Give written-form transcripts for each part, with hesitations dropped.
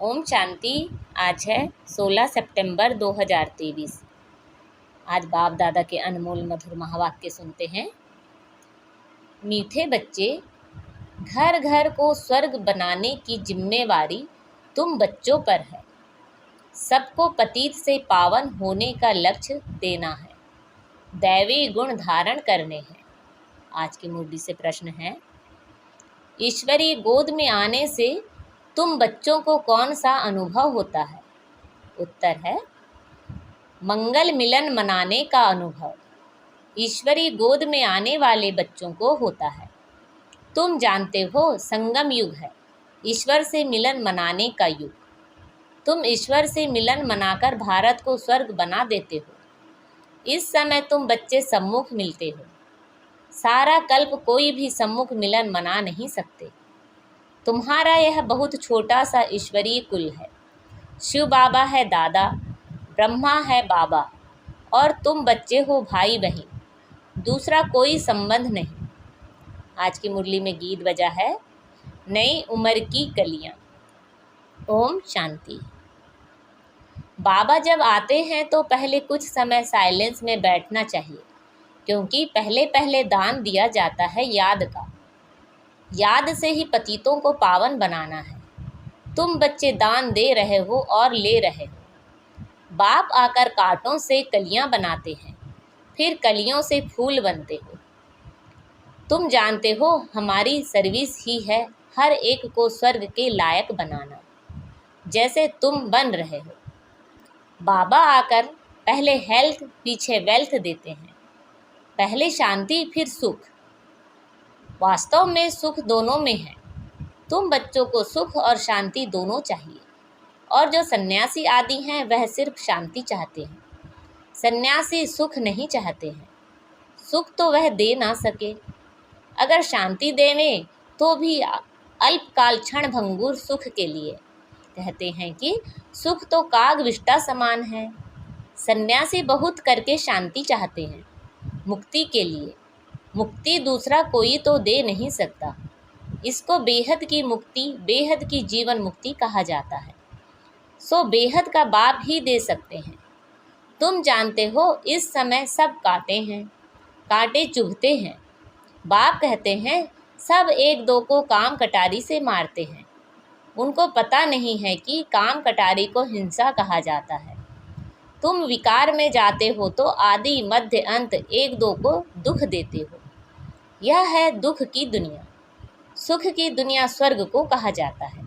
ओम शांति। आज है 16 सितंबर 2023। आज बाप दादा के अनमोल मधुर महावाक्य सुनते हैं। मीठे बच्चे, घर घर को स्वर्ग बनाने की जिम्मेवारी तुम बच्चों पर है। सबको पतित से पावन होने का लक्ष्य देना है, दैवी गुण धारण करने हैं। आज की मुरली से प्रश्न है, ईश्वरीय गोद में आने से तुम बच्चों को कौन सा अनुभव होता है? उत्तर है, मंगल मिलन मनाने का अनुभव ईश्वरीय गोद में आने वाले बच्चों को होता है। तुम जानते हो, संगम युग है, ईश्वर से मिलन मनाने का युग। तुम ईश्वर से मिलन मनाकर भारत को स्वर्ग बना देते हो। इस समय तुम बच्चे सम्मुख मिलते हो। सारा कल्प कोई भी सम्मुख मिलन मना नहीं सकते। तुम्हारा यह बहुत छोटा सा ईश्वरीय कुल है। शिव बाबा है दादा, ब्रह्मा है बाबा, और तुम बच्चे हो भाई बहन। दूसरा कोई संबंध नहीं। आज की मुरली में गीत बजा है, नई उम्र की कलियां। ओम शांति। बाबा जब आते हैं तो पहले कुछ समय साइलेंस में बैठना चाहिए, क्योंकि पहले पहले दान दिया जाता है याद का। याद से ही पतितों को पावन बनाना है। तुम बच्चे दान दे रहे हो और ले रहे हो। बाप आकर कांटों से कलियां बनाते हैं, फिर कलियों से फूल बनते हो। तुम जानते हो, हमारी सर्विस ही है हर एक को स्वर्ग के लायक बनाना, जैसे तुम बन रहे हो। बाबा आकर पहले हेल्थ पीछे वेल्थ देते हैं। पहले शांति फिर सुख। वास्तव में सुख दोनों में है। तुम बच्चों को सुख और शांति दोनों चाहिए, और जो सन्यासी आदि हैं वह सिर्फ शांति चाहते हैं। सन्यासी सुख नहीं चाहते हैं। सुख तो वह दे ना सके। अगर शांति देवे तो भी अल्पकाल क्षण भंगुर सुख के लिए। कहते हैं कि सुख तो काग विष्टा समान है। सन्यासी बहुत करके शांति चाहते हैं, मुक्ति के लिए। मुक्ति दूसरा कोई तो दे नहीं सकता। इसको बेहद की मुक्ति, बेहद की जीवन मुक्ति कहा जाता है। सो बेहद का बाप ही दे सकते हैं। तुम जानते हो, इस समय सब कांटे हैं, कांटे चुभते हैं। बाप कहते हैं, सब एक दो को काम कटारी से मारते हैं। उनको पता नहीं है कि काम कटारी को हिंसा कहा जाता है। तुम विकार में जाते हो तो आदि मध्य अंत एक दो को दुख देते हो। यह है दुख की दुनिया। सुख की दुनिया स्वर्ग को कहा जाता है।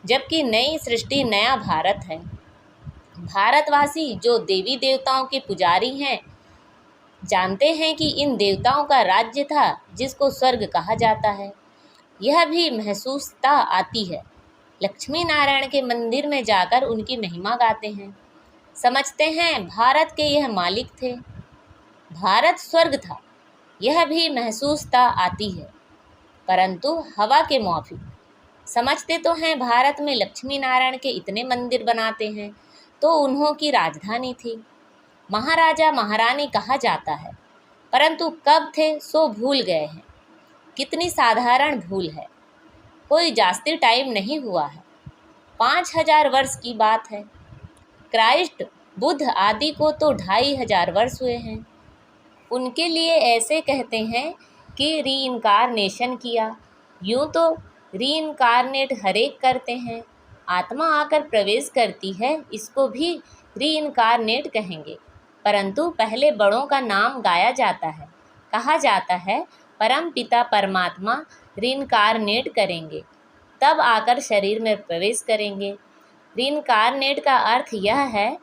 जबकि नई सृष्टि, नया भारत है। भारतवासी जो देवी देवताओं के पुजारी हैं, जानते हैं कि इन देवताओं का राज्य था जिसको स्वर्ग कहा जाता है। यह भी महसूसता आती है। लक्ष्मी नारायण के मंदिर में जाकर उनकी महिमा गाते हैं। समझते हैं भारत के यह मालिक थे। भारत स्वर्ग था, यह भी महसूसता आती है, परंतु हवा के माफिक। समझते तो हैं भारत में लक्ष्मी नारायण के इतने मंदिर बनाते हैं तो उन्हों की राजधानी थी। महाराजा महारानी कहा जाता है, परंतु कब थे सो भूल गए हैं। कितनी साधारण भूल है। कोई जास्ती टाइम नहीं हुआ है। 5000 वर्ष की बात है। क्राइस्ट, बुद्ध आदि को तो 2500 वर्ष हुए हैं। उनके लिए ऐसे कहते हैं कि रीइंकारनेशन किया। यूँ तो रीइंकारनेट हरेक करते हैं। आत्मा आकर प्रवेश करती है, इसको भी रीइंकारनेट कहेंगे। परंतु पहले बड़ों का नाम गाया जाता है। कहा जाता है, परम पिता परमात्मा रीइंकारनेट करेंगे, तब आकर शरीर में प्रवेश करेंगे। रीइंकारनेट का अर्थ यह है,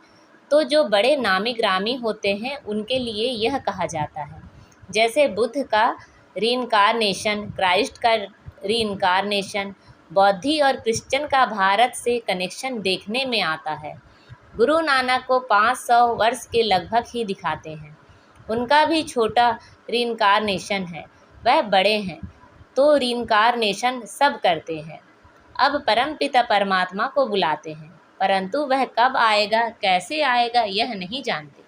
तो जो बड़े नामी ग्रामी होते हैं उनके लिए यह कहा जाता है। जैसे बुद्ध का रीइंकारनेशन, क्राइस्ट का रीइंकारनेशन, बौद्धि और क्रिश्चियन का भारत से कनेक्शन देखने में आता है। गुरु नानक को 500 वर्ष के लगभग ही दिखाते हैं। उनका भी छोटा रीइंकारनेशन है। वह बड़े हैं तो रीइंकारनेशन सब करते हैं। अब परमपिता परमात्मा को बुलाते हैं, परंतु वह कब आएगा, कैसे आएगा, यह नहीं जानते।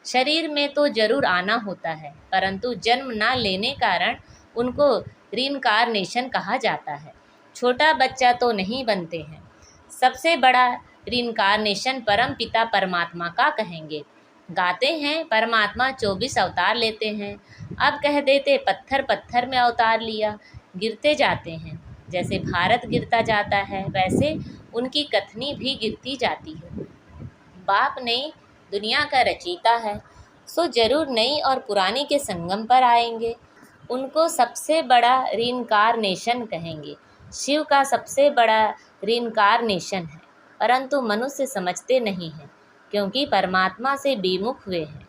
शरीर में तो जरूर आना होता है, परंतु जन्म न लेने कारण उनको रीइंकारनेशन कहा जाता है। छोटा बच्चा तो नहीं बनते हैं। सबसे बड़ा रिइंकार्नेशन परम पिता परमात्मा का कहेंगे। गाते हैं परमात्मा 24 अवतार लेते हैं, अब कह देते पत्थर पत्थर में अवतार लिया। गिरते जाते हैं, जैसे भारत गिरता जाता है वैसे उनकी कथनी भी गिरती जाती है। बाप नई दुनिया का रचयिता है, सो जरूर नई और पुरानी के संगम पर आएंगे। उनको सबसे बड़ा रिइंकार्नेशन कहेंगे। शिव का सबसे बड़ा रिइंकार्नेशन है, परंतु मनुष्य समझते नहीं हैं, क्योंकि परमात्मा से विमुख हुए हैं।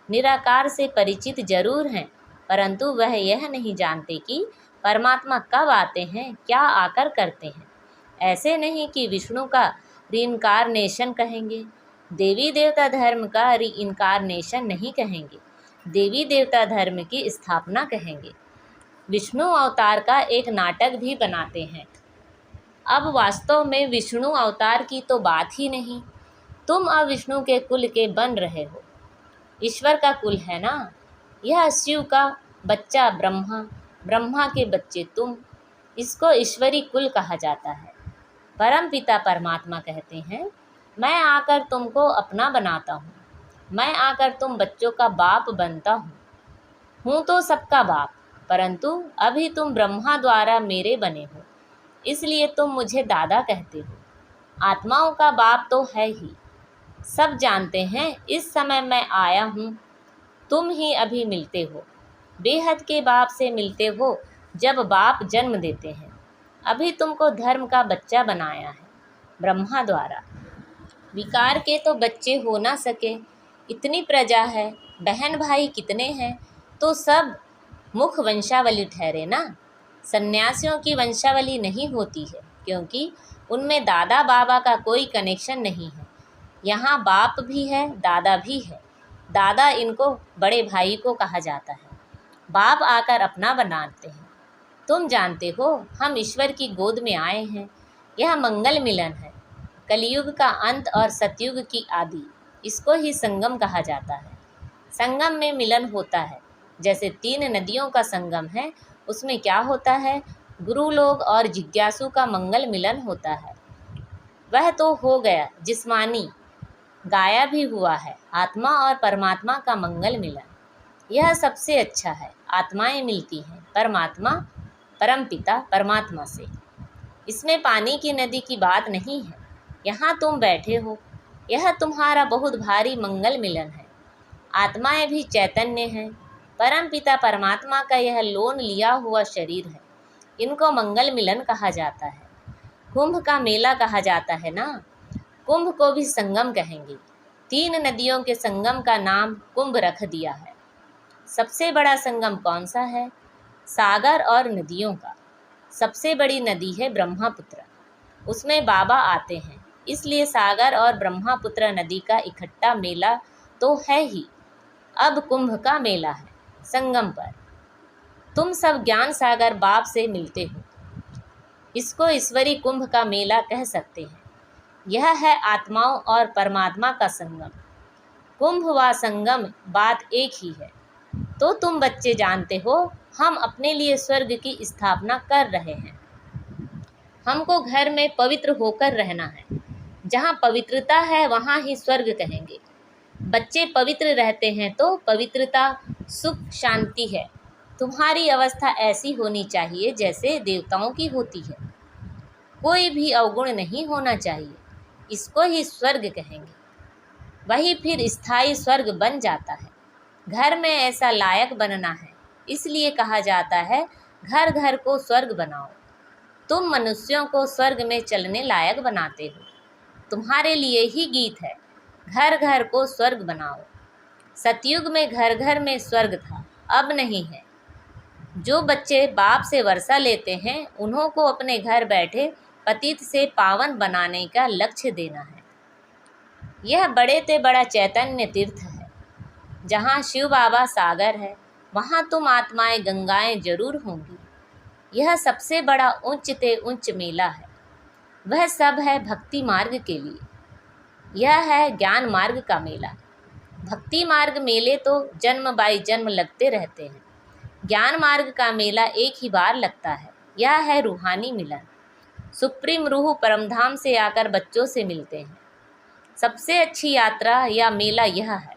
निराकार से परिचित जरूर हैं, परंतु वह यह नहीं जानते कि परमात्मा कब आते हैं, क्या आकर करते हैं। ऐसे नहीं कि विष्णु का रिइंकार्नेशन कहेंगे, देवी देवता धर्म का रिइंकार्नेशन नहीं कहेंगे, देवी देवता धर्म की स्थापना कहेंगे। विष्णु अवतार का एक नाटक भी बनाते हैं। अब वास्तव में विष्णु अवतार की तो बात ही नहीं। तुम अब विष्णु के कुल के बन रहे हो। ईश्वर का कुल है ना, यह शिव का बच्चा ब्रह्मा, ब्रह्मा के बच्चे तुम, इसको ईश्वरी कुल कहा जाता है। परम पिता परमात्मा कहते हैं, मैं आकर तुमको अपना बनाता हूँ, मैं आकर तुम बच्चों का बाप बनता हूँ तो सबका बाप, परंतु अभी तुम ब्रह्मा द्वारा मेरे बने हो, इसलिए तुम मुझे दादा कहते हो। आत्माओं का बाप तो है ही, सब जानते हैं इस समय मैं आया हूँ, तुम ही अभी मिलते हो। बेहद के बाप से मिलते हो जब बाप जन्म देते हैं। अभी तुमको धर्म का बच्चा बनाया है ब्रह्मा द्वारा। विकार के तो बच्चे हो ना सके, इतनी प्रजा है, बहन भाई कितने हैं, तो सब मुख वंशावली ठहरे ना। सन्यासियों की वंशावली नहीं होती है, क्योंकि उनमें दादा बाबा का कोई कनेक्शन नहीं है। यहाँ बाप भी है, दादा भी है। दादा इनको बड़े भाई को कहा जाता है, बाप आकर अपना बनाते हैं। तुम जानते हो हम ईश्वर की गोद में आए हैं, यह मंगल मिलन है। कलयुग का अंत और सतयुग की आदि, इसको ही संगम कहा जाता है। संगम में मिलन होता है, जैसे 3 नदियों का संगम है, उसमें क्या होता है, गुरु लोग और जिज्ञासु का मंगल मिलन होता है। वह तो हो गया जिस्मानी, गाया भी हुआ है आत्मा और परमात्मा का मंगल मिलन। यह सबसे अच्छा है, आत्माएं मिलती हैं परमात्मा परमपिता परमात्मा से। इसमें पानी की नदी की बात नहीं है। यहाँ तुम बैठे हो, यह तुम्हारा बहुत भारी मंगल मिलन है। आत्माएं भी चैतन्य हैं, परमपिता परमात्मा का यह लोन लिया हुआ शरीर है, इनको मंगल मिलन कहा जाता है। कुंभ का मेला कहा जाता है ना, कुंभ को भी संगम कहेंगे। 3 नदियों के संगम का नाम कुंभ रख दिया है। सबसे बड़ा संगम कौन सा है? सागर और नदियों का। सबसे बड़ी नदी है ब्रह्मपुत्र, उसमें बाबा आते हैं, इसलिए सागर और ब्रह्मपुत्र नदी का इकट्ठा मेला तो है ही। अब कुंभ का मेला है संगम पर। तुम सब ज्ञान सागर बाप से मिलते हो, इसको ईश्वरी कुंभ का मेला कह सकते हैं। यह है आत्माओं और परमात्मा का संगम। कुंभ व संगम बात एक ही है। तो तुम बच्चे जानते हो हम अपने लिए स्वर्ग की स्थापना कर रहे हैं। हमको घर में पवित्र होकर रहना है, जहाँ पवित्रता है वहाँ ही स्वर्ग कहेंगे। बच्चे पवित्र रहते हैं तो पवित्रता सुख शांति है। तुम्हारी अवस्था ऐसी होनी चाहिए जैसे देवताओं की होती है, कोई भी अवगुण नहीं होना चाहिए, इसको ही स्वर्ग कहेंगे। वही फिर स्थायी स्वर्ग बन जाता है। घर में ऐसा लायक बनना है, इसलिए कहा जाता है घर घर को स्वर्ग बनाओ। तुम मनुष्यों को स्वर्ग में चलने लायक बनाते हो, तुम्हारे लिए ही गीत है, घर घर को स्वर्ग बनाओ। सतयुग में घर घर में स्वर्ग था, अब नहीं है। जो बच्चे बाप से वर्षा लेते हैं उन्हों को अपने घर बैठे पतित से पावन बनाने का लक्ष्य देना है। यह बड़े से बड़ा चैतन्य तीर्थ है। जहाँ शिव बाबा सागर है वहाँ तुम आत्माएं गंगाएं जरूर होंगी। यह सबसे बड़ा उच्च ते उच्च मेला है। वह सब है भक्ति मार्ग के लिए, यह है ज्ञान मार्ग का मेला। भक्ति मार्ग मेले तो जन्म बाई जन्म लगते रहते हैं, ज्ञान मार्ग का मेला एक ही बार लगता है, यह है रूहानी मिलन। सुप्रीम रूह परमधाम से आकर बच्चों से मिलते हैं। सबसे अच्छी यात्रा या मेला यह है।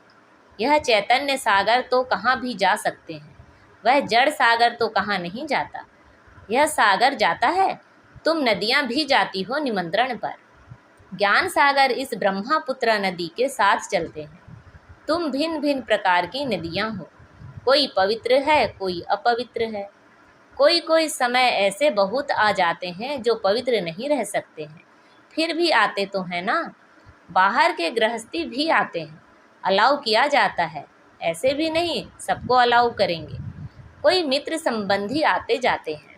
यह चैतन्य सागर तो कहाँ भी जा सकते हैं, वह जड़ सागर तो कहाँ नहीं जाता। यह सागर जाता है, तुम नदियाँ भी जाती हो निमंत्रण पर। ज्ञान सागर इस ब्रह्मपुत्र नदी के साथ चलते हैं। तुम भिन्न भिन्न प्रकार की नदियाँ हो, कोई पवित्र है, कोई अपवित्र है। कोई कोई समय ऐसे बहुत आ जाते हैं जो पवित्र नहीं रह सकते हैं, फिर भी आते तो हैं ना। बाहर के गृहस्थी भी आते हैं, अलाउ किया जाता है, ऐसे भी नहीं सबको अलाउ करेंगे। कोई मित्र संबंधी आते जाते हैं,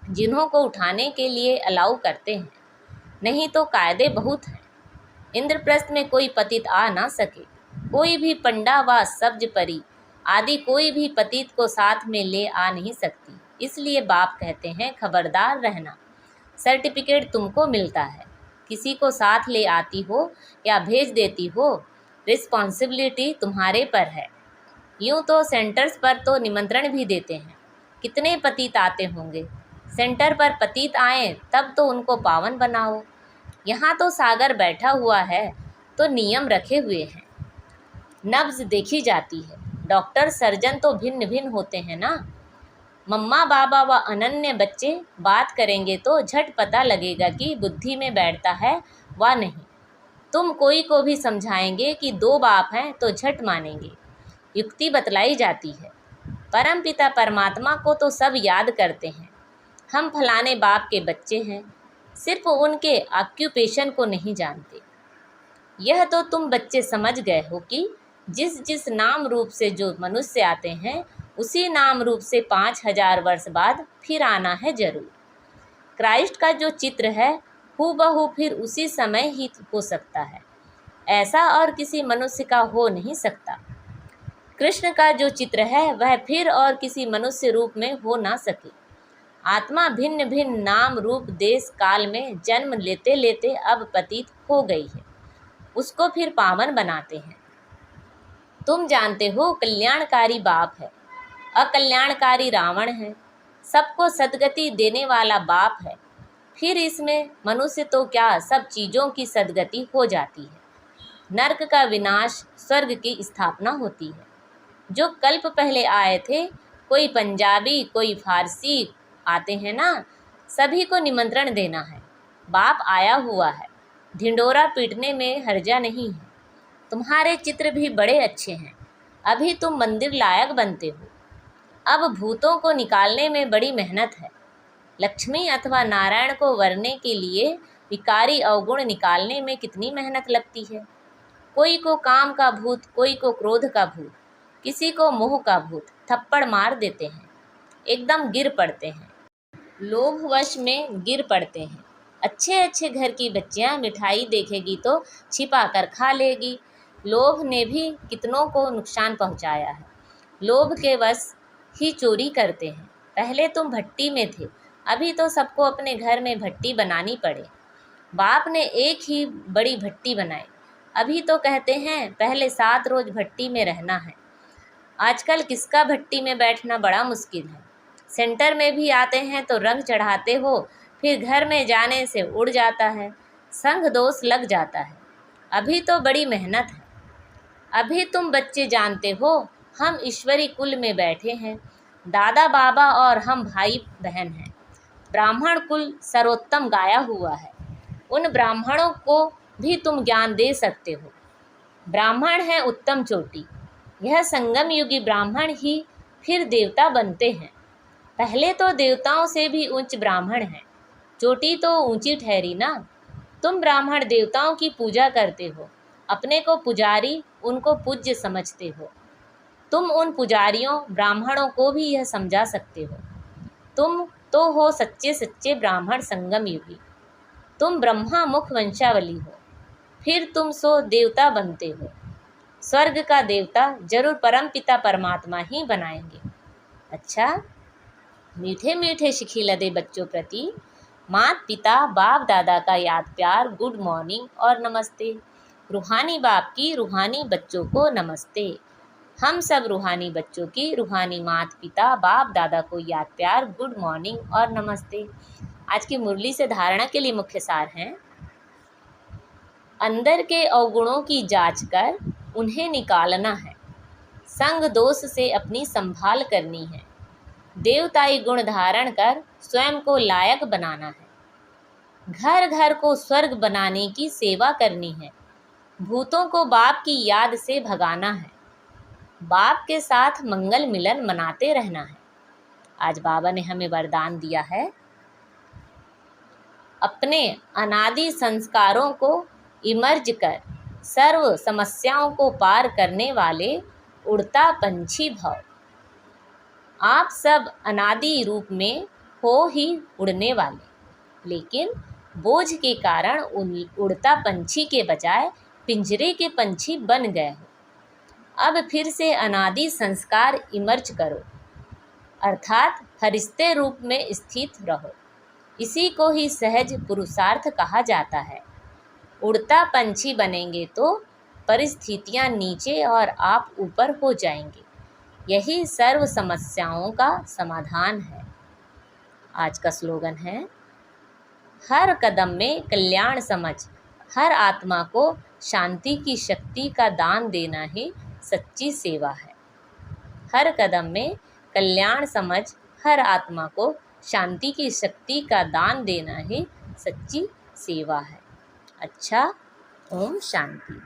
जिन्हों को उठाने के लिए अलाउ करते हैं, नहीं तो कायदे बहुत हैं। इंद्रप्रस्थ में कोई पतित आ ना सके। कोई भी पंडा व सब्ज परी आदि कोई भी पतित को साथ में ले आ नहीं सकती। इसलिए बाप कहते हैं खबरदार रहना। सर्टिफिकेट तुमको मिलता है, किसी को साथ ले आती हो या भेज देती हो, रिस्पॉन्सिबिलिटी तुम्हारे पर है। यूँ तो सेंटर्स पर तो निमंत्रण भी देते हैं, कितने पतित आते होंगे। सेंटर पर पतित आएँ तब तो उनको पावन बनाओ। यहाँ तो सागर बैठा हुआ है तो नियम रखे हुए हैं, नब्ज देखी जाती है। डॉक्टर सर्जन तो भिन्न भिन्न होते हैं ना। मम्मा बाबा व अनन्य बच्चे बात करेंगे तो झट पता लगेगा कि बुद्धि में बैठता है व नहीं। तुम कोई को भी समझाएंगे कि दो बाप हैं तो झट मानेंगे, युक्ति बतलाई जाती है। परम पिता परमात्मा को तो सब याद करते हैं। हम फलाने बाप के बच्चे हैं, सिर्फ उनके ऑक्यूपेशन को नहीं जानते। यह तो तुम बच्चे समझ गए हो कि जिस जिस नाम रूप से जो मनुष्य आते हैं, उसी नाम रूप से 5000 वर्ष बाद फिर आना है जरूर। क्राइस्ट का जो चित्र है हूबहू फिर उसी समय ही हो सकता है, ऐसा और किसी मनुष्य का हो नहीं सकता। कृष्ण का जो चित्र है वह फिर और किसी मनुष्य रूप में हो ना सके। आत्मा भिन्न भिन्न नाम रूप देश काल में जन्म लेते लेते अब पतित हो गई है, उसको फिर पावन बनाते हैं। तुम जानते हो कल्याणकारी बाप है, अकल्याणकारी रावण है, सबको सद्गति देने वाला बाप है। फिर इसमें मनुष्य तो क्या सब चीज़ों की सद्गति हो जाती है। नरक का विनाश, स्वर्ग की स्थापना होती है। जो कल्प पहले आए थे, कोई पंजाबी कोई फारसी आते हैं ना, सभी को निमंत्रण देना है। बाप आया हुआ है, ढिंडोरा पीटने में हर्जा नहीं है। तुम्हारे चित्र भी बड़े अच्छे हैं, अभी तुम मंदिर लायक बनते हो। अब भूतों को निकालने में बड़ी मेहनत है। लक्ष्मी अथवा नारायण को वरने के लिए विकारी अवगुण निकालने में कितनी मेहनत लगती है। कोई को काम का भूत, कोई को क्रोध का भूत, किसी को मोह का भूत थप्पड़ मार देते हैं, एकदम गिर पड़ते हैं, लोभवश में गिर पड़ते हैं। अच्छे अच्छे घर की बच्चियां मिठाई देखेगी तो छिपा कर खा लेगी। लोभ ने भी कितनों को नुकसान पहुंचाया है। लोभ के वश ही चोरी करते हैं। पहले तुम भट्टी में थे, अभी तो सबको अपने घर में भट्टी बनानी पड़े। बाप ने एक ही बड़ी भट्टी बनाई, अभी तो कहते हैं पहले 7 रोज भट्टी में रहना है। आजकल किसका भट्टी में बैठना बड़ा मुश्किल है। सेंटर में भी आते हैं तो रंग चढ़ाते हो, फिर घर में जाने से उड़ जाता है, संग दोष लग जाता है। अभी तो बड़ी मेहनत है। अभी तुम बच्चे जानते हो हम ईश्वरी कुल में बैठे हैं, दादा बाबा और हम भाई बहन हैं। ब्राह्मण कुल सर्वोत्तम गाया हुआ है, उन ब्राह्मणों को भी तुम ज्ञान दे सकते हो। ब्राह्मण है उत्तम चोटी, यह संगम युगी ब्राह्मण ही फिर देवता बनते हैं। पहले तो देवताओं से भी उच्च ब्राह्मण हैं, चोटी तो ऊंची ठहरी ना। तुम ब्राह्मण देवताओं की पूजा करते हो, अपने को पुजारी उनको पूज्य समझते हो। तुम उन पुजारियों ब्राह्मणों को भी यह समझा सकते हो। तुम तो हो सच्चे सच्चे ब्राह्मण संगम युगी। तुम ब्रह्मा मुख वंशावली हो, फिर तुम सो देवता बनते हो। स्वर्ग का देवता जरूर परम पिता परमात्मा ही बनाएंगे। अच्छा, मीठे मीठे शिखिलदे बच्चों प्रति मात पिता बाप दादा का याद प्यार, गुड मॉर्निंग और नमस्ते। रूहानी बाप की रूहानी बच्चों को नमस्ते। हम सब रूहानी बच्चों की रूहानी मात पिता बाप दादा को याद प्यार, गुड मॉर्निंग और नमस्ते। आज की मुरली से धारणा के लिए मुख्य सार हैं। अंदर के अवगुणों की जांच कर उन्हें निकालना है, संग दोष से अपनी संभाल करनी है, देवताई गुण धारण कर स्वयं को लायक बनाना है, घर घर को स्वर्ग बनाने की सेवा करनी है, भूतों को बाप की याद से भगाना है, बाप के साथ मंगल मिलन मनाते रहना है। आज बाबा ने हमें वरदान दिया है, अपने अनादि संस्कारों को इमर्ज कर सर्व समस्याओं को पार करने वाले उड़ता पंछी भव। आप सब अनादि रूप में हो ही उड़ने वाले, लेकिन बोझ के कारण उड़ता पंछी के बजाय पिंजरे के पंछी बन गए हो। अब फिर से अनादि संस्कार इमर्ज करो, अर्थात फरिश्ते रूप में स्थित रहो। इसी को ही सहज पुरुषार्थ कहा जाता है। उड़ता पंछी बनेंगे तो परिस्थितियां नीचे और आप ऊपर हो जाएंगे। यही सर्व समस्याओं का समाधान है। आज का स्लोगन है, हर कदम में कल्याण समझ, हर आत्मा को शांति की शक्ति का दान देना ही सच्ची सेवा है। हर कदम में कल्याण समझ, हर आत्मा को शांति की शक्ति का दान देना ही सच्ची सेवा है। अच्छा, ओम शांति।